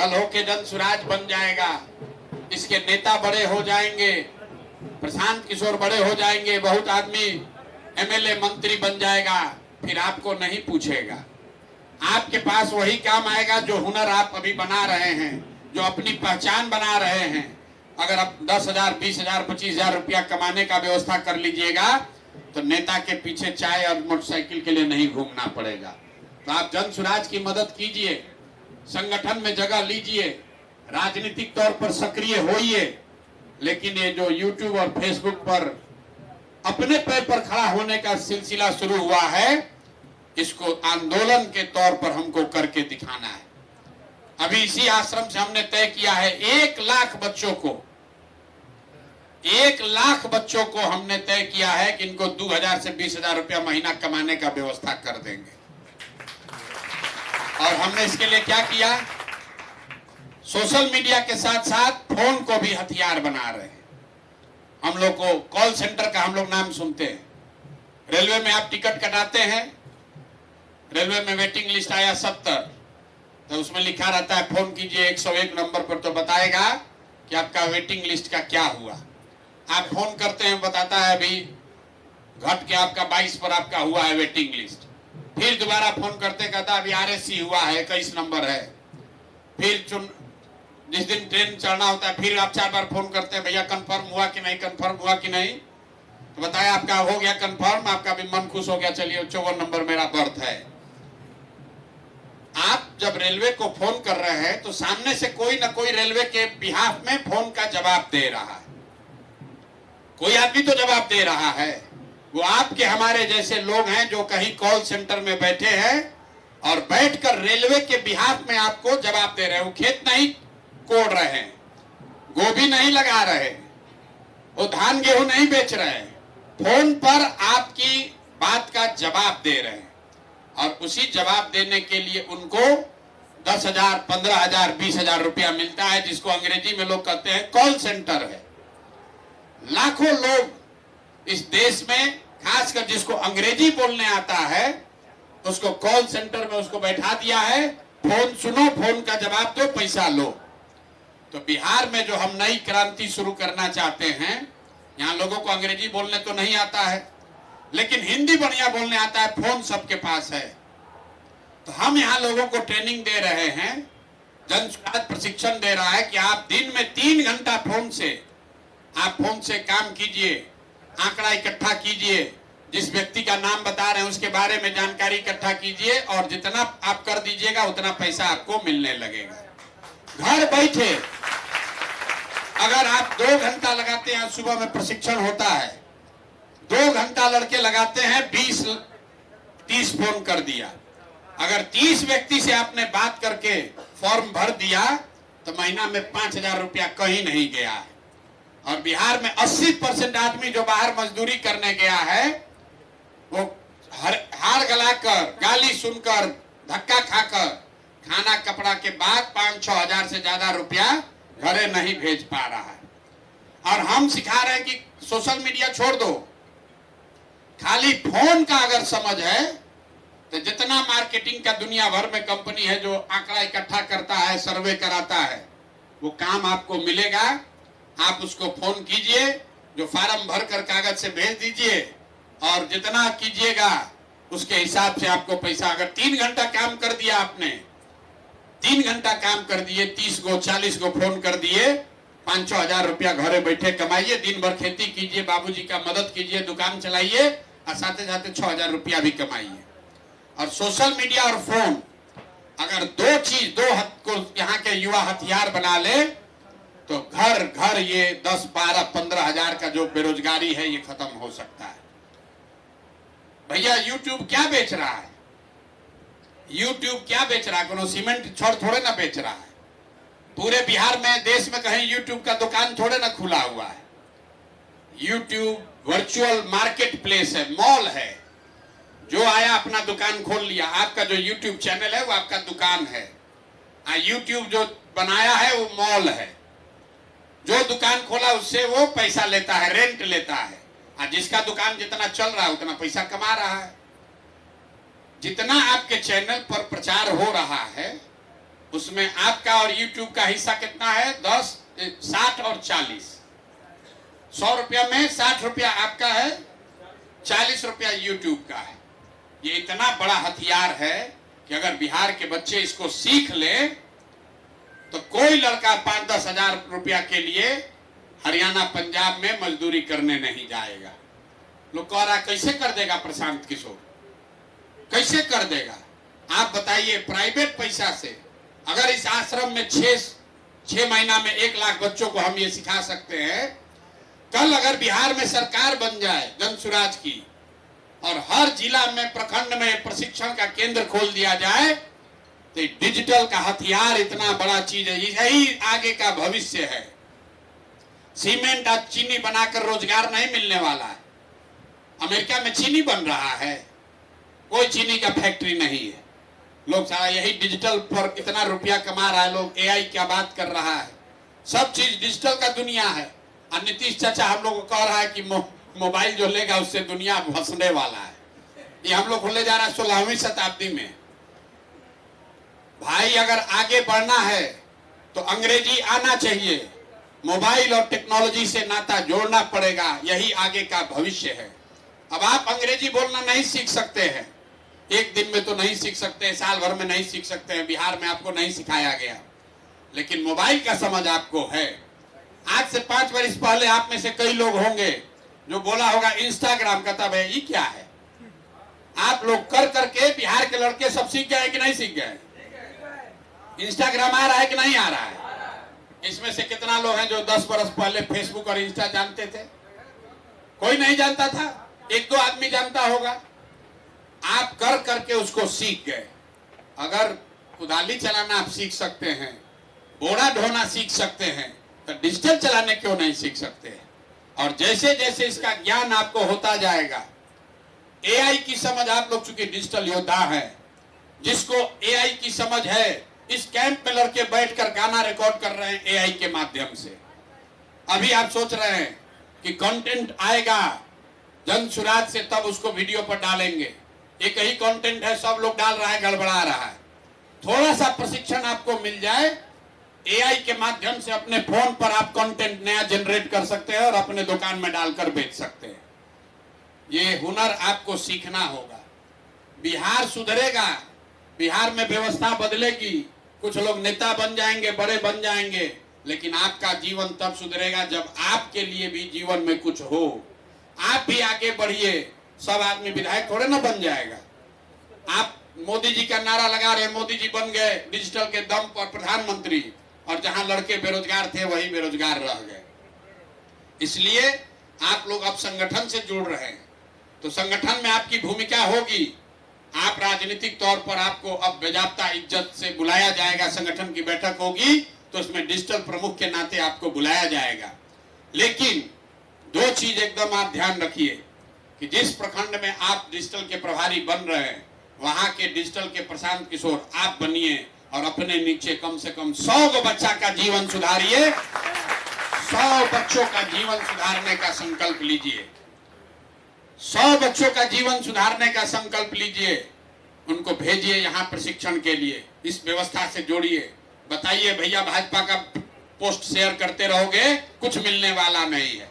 कल होके जन स्वराज बन जाएगा, इसके नेता बड़े हो जाएंगे, प्रशांत किशोर बड़े हो जाएंगे, बहुत आदमी एमएलए मंत्री बन जाएगा, फिर आपको नहीं पूछेगा। आपके पास वही काम आएगा जो हुनर आप अभी बना रहे हैं, जो अपनी पहचान बना रहे हैं। अगर आप 10,000, 20,000, 25,000 रुपया कमाने का व्यवस्था कर लीजिएगा तो नेता के पीछे चाय और मोटरसाइकिल के लिए नहीं घूमना पड़ेगा। तो आप जन स्वराज की मदद कीजिए, संगठन में जगह लीजिए, राजनीतिक तौर पर सक्रिय होइए, लेकिन ये जो यूट्यूब और फेसबुक पर अपने पैर पर खड़ा होने का सिलसिला शुरू हुआ है, इसको आंदोलन के तौर पर हमको करके दिखाना है। अभी इसी आश्रम से हमने तय किया है 1 लाख बच्चों को, 1 लाख बच्चों को हमने तय किया है कि इनको 2,000 से 20,000 रुपया महीना कमाने का व्यवस्था कर देंगे। और हमने इसके लिए क्या किया, सोशल मीडिया के साथ साथ फोन को भी हथियार बना रहे हैं। हम लोग को कॉल सेंटर का हम लोग नाम सुनते हैं। रेलवे में आप टिकट कटाते हैं, रेलवे में वेटिंग लिस्ट आया 70, तो उसमें लिखा रहता है फोन कीजिए 101 नंबर पर, तो बताएगा कि आपका वेटिंग लिस्ट का क्या हुआ। आप फोन करते हैं, बताता है अभी घट के आपका 22 पर आपका हुआ है वेटिंग लिस्ट। फिर दोबारा फोन करते कहता अभी RSC हुआ है 21 नंबर है। फिर जिस दिन ट्रेन चढ़ना होता है फिर आप 4 बार फोन करते हैं, भैया कंफर्म हुआ कि नहीं, कंफर्म हुआ कि नहीं, तो बताया आपका हो गया कंफर्म, आपका भी मन खुश हो गया, चलिए 54 नंबर मेरा बर्थ है। आप जब रेलवे को फोन कर रहे हैं तो सामने से कोई ना कोई रेलवे के बिहाफ में फोन का जवाब दे रहा है, कोई आदमी तो जवाब दे रहा है। वो आपके हमारे जैसे लोग हैं जो कहीं कॉल सेंटर में बैठे हैं और बैठकर रेलवे के बिहाफ में आपको जवाब दे रहे हैं। वो खेत नहीं कोड़ रहे हैं, गोभी नहीं लगा रहे, वो धान गेहूं नहीं बेच रहे हैं, फोन पर आपकी बात का जवाब दे रहे हैं। और उसी जवाब देने के लिए उनको 10,000, 15,000, 20,000 रुपया मिलता है, जिसको अंग्रेजी में लोग कहते हैं कॉल सेंटर है। लाखों लोग इस देश में, खासकर जिसको अंग्रेजी बोलने आता है, उसको कॉल सेंटर में उसको बैठा दिया है, फोन सुनो, फोन का जवाब दो, पैसा लो। तो बिहार में जो हम नई क्रांति शुरू करना चाहते हैं, यहाँ लोगों को अंग्रेजी बोलने तो नहीं आता है, लेकिन हिंदी बढ़िया बोलने आता है, फोन सबके पास है। तो हम यहाँ लोगों को ट्रेनिंग दे रहे हैं, जन स्वराज प्रशिक्षण दे रहा है कि आप दिन में 3 घंटा फोन से काम कीजिए, आंकड़ा इकट्ठा कीजिए, जिस व्यक्ति का नाम बता रहे हैं उसके बारे में जानकारी इकट्ठा कीजिए, और जितना आप कर दीजिएगा उतना पैसा आपको मिलने लगेगा। घर बैठे अगर आप 2 घंटा लगाते हैं, सुबह में प्रशिक्षण होता है, 2 घंटा लड़के लगाते हैं, 20-30 फोन कर दिया। अगर 30 व्यक्ति से आपने बात करके फॉर्म भर दिया तो महीना में 5,000 रुपया कहीं नहीं गया है। और बिहार में 80% आदमी जो बाहर मजदूरी करने गया है, वो हार गलाकर, गाली सुनकर, धक्का खाकर, खाना कपड़ा के बाद 5-6 हजार से ज्यादा रुपया घरे नहीं भेज पा रहा है। और हम सिखा रहे हैं कि सोशल मीडिया छोड़ दो, खाली फोन का अगर समझ है तो जितना मार्केटिंग का दुनिया भर में कंपनी है जो आंकड़ा इकट्ठा करता है, सर्वे कराता है, वो काम आपको मिलेगा। आप उसको फोन कीजिए, जो फार्म भरकर कागज से भेज दीजिए, और जितना कीजिएगा उसके हिसाब से आपको पैसा। अगर 3 घंटा काम कर दिया आपने, 3 घंटा काम कर दिए, 30 गो 40 गो फोन कर दिए, 5-6 हजार रुपया घरे बैठे कमाइए, दिन भर खेती कीजिए, बाबूजी का मदद कीजिए, दुकान चलाइए, और साथ साथ 6 हजार रुपया भी कमाइए। और सोशल मीडिया और फोन, अगर 2 चीज, 2 हद को यहाँ के युवा हथियार बना ले तो घर घर ये 10, 12, 15 हजार का जो बेरोजगारी है ये खत्म हो सकता है। भैया यूट्यूब क्या बेच रहा है? यूट्यूब क्या बेच रहा है? कोनो सीमेंट छोड़ थोड़े ना बेच रहा है। पूरे बिहार में, देश में कहीं यूट्यूब का दुकान थोड़े ना खुला हुआ है। यूट्यूब वर्चुअल मार्केट प्लेस है, मॉल है। जो आया अपना दुकान खोल लिया। आपका जो यूट्यूब चैनल है वो आपका दुकान है। यूट्यूब जो बनाया है वो मॉल है। जो दुकान खोला उससे वो पैसा लेता है, रेंट लेता है। जिसका दुकान जितना चल रहा है उतना पैसा कमा रहा है। जितना आपके चैनल पर प्रचार हो रहा है उसमें आपका और यूट्यूब का हिस्सा कितना है? 10, 60 और 40। 100 रुपया में 60 रुपया आपका है, 40 रुपया यूट्यूब का है। ये इतना बड़ा हथियार है कि अगर बिहार के बच्चे इसको सीख ले तो कोई लड़का 5-10 हजार रुपया के लिए हरियाणा पंजाब में मजदूरी करने नहीं जाएगा। लोग कह रहा कैसे कर देगा प्रशांत किशोर, कैसे कर देगा? आप बताइए, प्राइवेट पैसा से अगर इस आश्रम में 6 महीना में 1 लाख बच्चों को हम ये सिखा सकते हैं, कल अगर बिहार में सरकार बन जाए जन सुराज की और हर जिला में प्रखंड में प्रशिक्षण का केंद्र खोल दिया जाए तो डिजिटल का हथियार इतना बड़ा चीज है, यही आगे का भविष्य है। सीमेंट और चीनी बनाकर रोजगार नहीं मिलने वाला है। अमेरिका में चीनी बन रहा है, कोई चीनी का फैक्ट्री नहीं है। लोग सारा यही डिजिटल पर इतना रुपया कमा रहा है। लोग एआई क्या बात कर रहा है, सब चीज डिजिटल का दुनिया है। और नीतीश चाचा हम लोग को कह रहा है कि मोबाइल जो लेगा उससे दुनिया भसने वाला है। ये हम लोग को ले जा रहा है 16वीं शताब्दी में। भाई अगर आगे बढ़ना है तो अंग्रेजी आना चाहिए, मोबाइल और टेक्नोलॉजी से नाता जोड़ना पड़ेगा, यही आगे का भविष्य है। अब आप अंग्रेजी बोलना नहीं सीख सकते हैं, एक दिन में तो नहीं सीख सकते, साल भर में नहीं सीख सकते हैं, बिहार में आपको नहीं सिखाया गया, लेकिन मोबाइल का समझ आपको है। आज से 5 वर्ष पहले आप में से कई लोग होंगे जो बोला होगा इंस्टाग्राम का तब है, ये क्या है? आप लोग कर करके बिहार के लड़के सब सीख गए कि नहीं सीख गए? इंस्टाग्राम आ रहा है कि नहीं आ रहा है? इसमें से कितना लोग हैं जो 10 वर्ष पहले फेसबुक और इंस्टा जानते थे? कोई नहीं जानता था, 1-2 आदमी जानता होगा। आप कर करके उसको सीख गए। अगर कुदाली चलाना आप सीख सकते हैं, बोरा ढोना सीख सकते हैं, तो डिजिटल चलाने क्यों नहीं सीख सकते हैं? और जैसे जैसे इसका ज्ञान आपको होता जाएगा, एआई की समझ, आप लोग चूंकि डिजिटल योद्धा हैं, जिसको एआई की समझ है, इस कैंप में लड़के बैठकर गाना रिकॉर्ड कर रहे हैं एआई के माध्यम से। अभी आप सोच रहे हैं कि कंटेंट आएगा जन सुराज से, तब उसको वीडियो पर डालेंगे। एक ही कंटेंट है, सब लोग डाल रहा है, गड़बड़ा रहा है। थोड़ा सा प्रशिक्षण आपको मिल जाए, एआई के माध्यम से अपने फोन पर आप कंटेंट नया जनरेट कर सकते हैं और अपने दुकान में डालकर बेच सकते हैं। ये हुनर आपको सीखना होगा। बिहार सुधरेगा, बिहार में व्यवस्था बदलेगी, कुछ लोग नेता बन जाएंगे, बड़े बन जाएंगे, लेकिन आपका जीवन तब सुधरेगा जब आपके लिए भी जीवन में कुछ हो। आप भी आगे बढ़िए। सब आदमी विधायक थोड़े ना बन जाएगा। आप मोदी जी का नारा लगा रहे, मोदी जी बन गए डिजिटल के दम पर प्रधानमंत्री, और जहां लड़के बेरोजगार थे वही बेरोजगार रह गए। इसलिए आप लोग अब संगठन से जुड़ रहे हैं, तो संगठन में आपकी भूमिका होगी। आप राजनीतिक तौर पर आपको अब बेजाब्ता इज्जत से बुलाया जाएगा, संगठन की बैठक होगी तो उसमें डिजिटल प्रमुख के नाते आपको बुलाया जाएगा। लेकिन 2 चीज एकदम आप ध्यान रखिए कि जिस प्रखंड में आप डिजिटल के प्रभारी बन रहे हैं, वहां के डिजिटल के प्रशांत किशोर आप बनिए और अपने नीचे कम से कम 100 बच्चा का जीवन सुधारिए। 100 बच्चों का जीवन सुधारने का संकल्प लीजिए। 100 बच्चों का जीवन सुधारने का संकल्प लीजिए। उनको भेजिए यहाँ प्रशिक्षण के लिए, इस व्यवस्था से जोड़िए। बताइए भैया, भाजपा का पोस्ट शेयर करते रहोगे, कुछ मिलने वाला नहीं है।